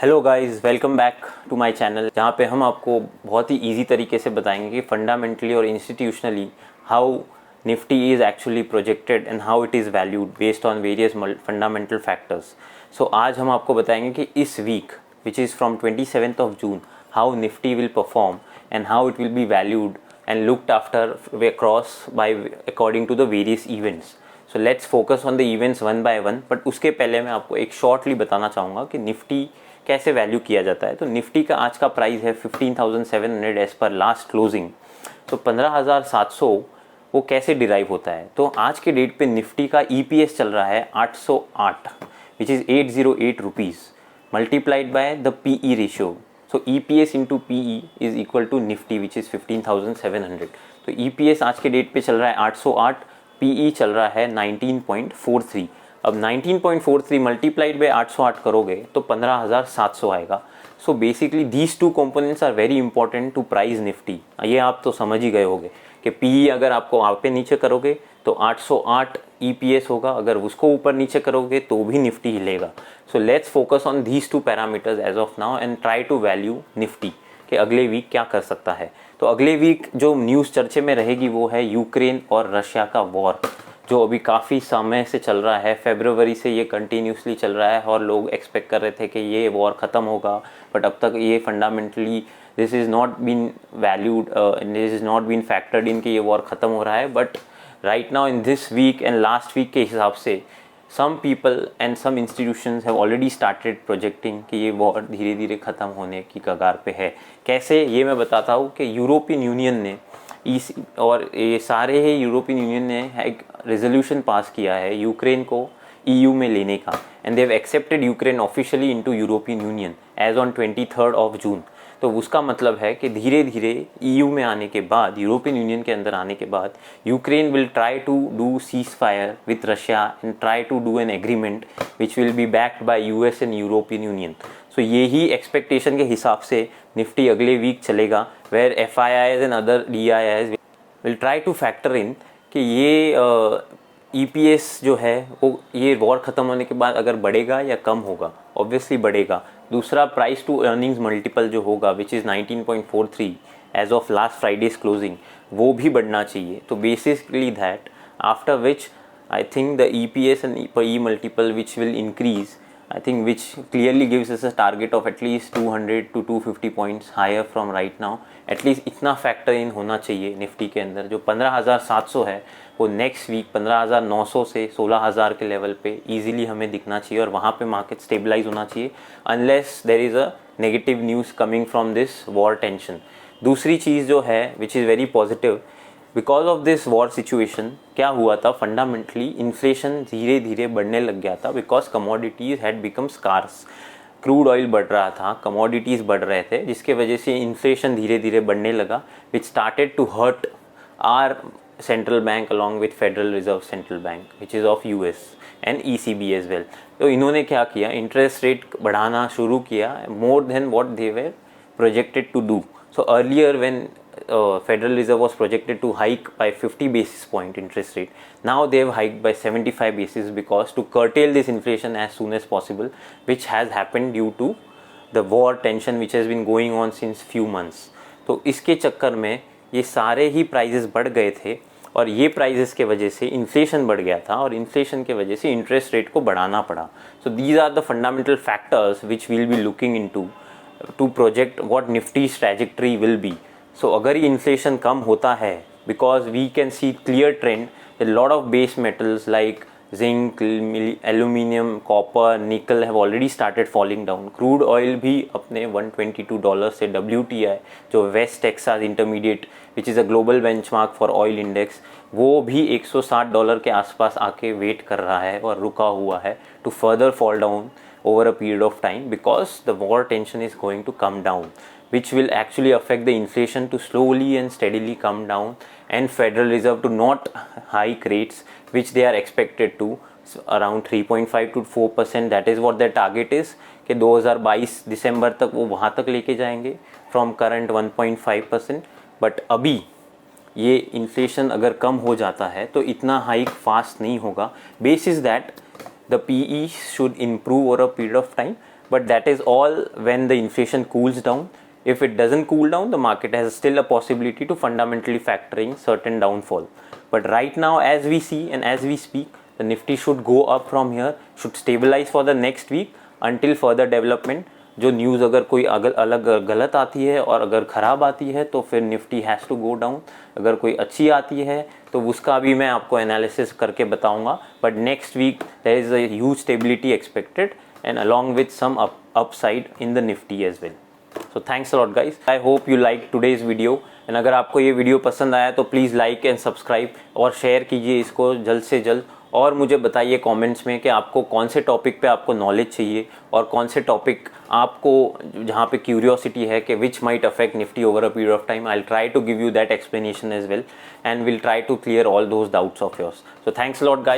Hello guys, welcome back to my channel, जहाँ पे हम आपको बहुत ही इजी तरीके से बताएंगे कि फंडामेंटली और institutionally how Nifty is actually projected and how it is valued based on various fundamental factors. So आज हम आपको बताएंगे कि इस week which is from 27th of June how Nifty will perform and how it will be valued and looked after across by according to the various events. So let's focus on the events one by one, but उसके पहले मैं आपको एक shortly बताना चाहूँगा कि Nifty कैसे value किया जाता है। तो निफ्टी का आज का प्राइस है 15,700 एज पर लास्ट क्लोजिंग। तो 15,700 वो कैसे डिराइव होता है। तो आज के डेट पे निफ्टी का EPS चल रहा है 808 which is 808 rupees multiplied by the PE ratio. So EPS into PE is equal to Nifty which is 15,700। तो EPS आज के डेट पे चल रहा है 808, PE चल रहा है 19.43। अब 19.43 मल्टीप्लाइड बाय 808 करोगे तो 15,700 आएगा। So basically these two components are very important to price Nifty. ये आप तो समझ ही गए होंगे कि PE अगर आपको आप पे नीचे करोगे तो 808 EPS होगा, अगर उसको ऊपर नीचे करोगे तो भी निफ्टी हिलेगा। So let's focus on these two parameters as of now and try to value Nifty कि अगले वीक क्या कर सकता है। तो अगले वीक जो न्यूज़ चर्चे में रहेगी वो है यूक्रेन और रशिया का वॉर, जो अभी काफ़ी समय से चल रहा है। फरवरी से ये कंटिन्यूसली चल रहा है और लोग एक्सपेक्ट कर रहे थे कि ये वॉर ख़त्म होगा, बट अब तक ये fundamentally this is not been valued, this is not been factored in कि ये वॉर ख़त्म हो रहा है। But right now in this week and last week के हिसाब से some people and some institutions have already started projecting कि ये वॉर धीरे धीरे ख़त्म होने की कगार पे है। कैसे, ये मैं बताता हूँ कि यूरोपियन यूनियन ने और ये सारे ही यूरोपियन यूनियन ने एक रेजोल्यूशन पास किया है यूक्रेन को EU में लेने का, and they have accepted Ukraine officially into European Union as on 23rd of June। तो उसका मतलब है कि धीरे धीरे EU में आने के बाद, यूरोपियन यूनियन के अंदर आने के बाद, Ukraine will try to do ceasefire with Russia and try to do an agreement which will be backed by US and European Union. So यही एक्सपेक्टेशन के हिसाब से निफ्टी अगले वीक चलेगा, where FIIs and other DIIs will try to factor in कि ये EPS जो है वो ये वॉर ख़त्म होने के बाद अगर बढ़ेगा या कम होगा। ऑब्वियसली बढ़ेगा। दूसरा, प्राइस टू अर्निंग्स मल्टीपल जो होगा which is 19.43 as of last Friday's closing, वो भी बढ़ना चाहिए। तो basically that after which I think the EPS and PE multiple which will increase, I think which clearly gives us a target of at least 200 to 250 points higher from right now। at least इतना factor in होना चाहिए Nifty के अंदर। जो 15,700 है वो next week 15,900 से 16,000 के लेवल पे इजीली हमें दिखना चाहिए और वहाँ पे मार्केट स्टेबलाइज होना चाहिए, unless there is a negative news coming from this war tension. दूसरी चीज़ जो है which is very positive, because of this war situation क्या हुआ था, फंडामेंटली इन्फ्लेशन धीरे धीरे बढ़ने लग गया था because commodities had become scarce. Crude oil बढ़ रहा था, कमोडिटीज़ बढ़ रहे थे, जिसके वजह से इन्फ्लेशन धीरे धीरे बढ़ने लगा, which started to hurt our central bank along with Federal Reserve central bank which is of US and ECB as well. तो इन्होंने क्या किया, इंटरेस्ट रेट बढ़ाना शुरू किया more than what they were projected to do. So earlier when Federal Reserve was projected to hike by 50 basis point interest rate, now they have hiked by 75 basis because to curtail this inflation as soon as possible, which has happened due to the war tension which has been going on since few months। तो इसके चक्कर में ये सारे ही prices बढ़ गए थे और ये प्राइजेस के वजह से इन्फ्लेशन बढ़ गया था और इन्फ्लेशन के वजह से इंटरेस्ट रेट को बढ़ाना पड़ा। So these are the fundamental factors which will be looking into to project what Nifty's trajectory will be. So अगर ये इन्फ्लेशन कम होता है, because we can see clear trend, the lot of base metals like zinc, aluminium, copper, nickel have already started falling down. Crude oil भी अपने $122 से WTI जो West Texas Intermediate which is a global benchmark for oil index, वो भी $160 के आसपास आके wait कर रहा है और रुका हुआ है to further fall down over a period of time because the war tension is going to come down, which will actually affect the inflation to slowly and steadily come down and Federal Reserve to not hike rates which they are expected to around 3.5 to 4%। that is what their target is कि 2022 दिसंबर तक वो वहाँ तक लेके जाएंगे from current 1.5%। But अभी ये inflation अगर कम हो जाता है तो इतना हाइक फास्ट नहीं होगा, basis that the PE should improve over a period of time, but that is all when the inflation cools down. If it doesn't cool down, the market has still a possibility to fundamentally factoring certain downfall. But right now, as we see and as we speak, the Nifty should go up from here, should stabilize for the next week until further development. जो news अगर कोई अलग गलत आती है और अगर ख़राब आती है तो फिर Nifty has to go down. अगर कोई अच्छी आती है तो उसका भी मैं आपको एनालिसिस करके बताऊंगा. But next week there is a huge stability expected and along with some upside in the Nifty as well. So thanks a lot guys. I hope you liked today's video and अगर आपको ये video पसंद आया तो please like and subscribe और share कीजिए इसको जल्द से जल्द. और मुझे बताइए कमेंट्स में कि आपको कौन से टॉपिक पे आपको नॉलेज चाहिए और कौन से टॉपिक आपको जहाँ पे क्यूरियोसिटी है कि which might affect Nifty over a period of time. I will try to give you that explanation as well and we'll try to clear all those doubts of yours. So thanks a lot guys.